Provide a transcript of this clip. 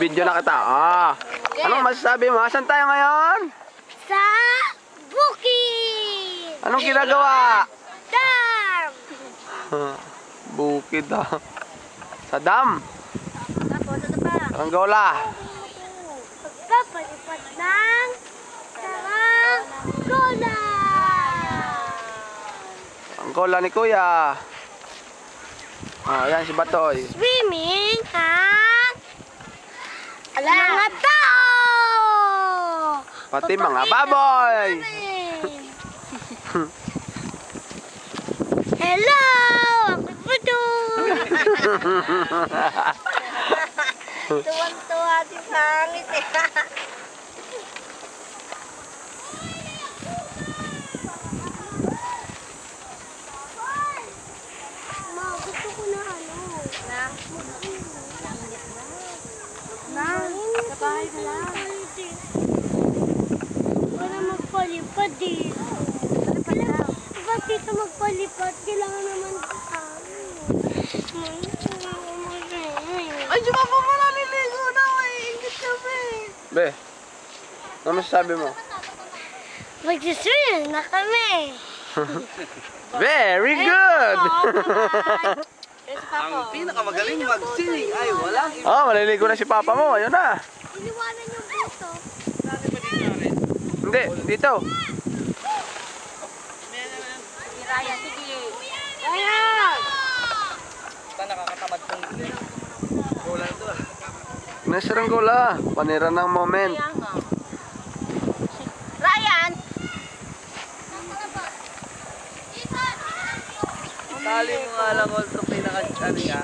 Video na kita. Ah. Anong masasabi mo? Asan tayo ngayon? Sa bukid! Anong ginagawa? Dam! Bukid ah. Sa dam. Tapos, ano pa? Angola. Pagpapalipad ng saranggola! Angola ni Kuya. Ah, yan si Batoy. Swimming ang mga tao! Pati mga baboy. Hello! Ako po doon! Tuwang-tuwa si Pangit eh. Ma, gusto ko na ano. Sa bahay na lang. Para magpalipad eh. Ba't dito magpalipad? Kailangan naman ay, di ba po mo naliligo na? Ay, ingit kami. Be, ano masasabi mo? Magsiswim na kami. Very good! Ang pinakamagaling mag-swimming ay walang iba. Oh, maliligo na si Papa mo. Ayun na. Iniwanan yung buto. Hindi, dito. Raya, sige. Raya! Basta nakakatamad kong bola ito ah. Nasa Angola. Panira ng moment. Ryan! Tali mo nga lang also pinaka-ano niya.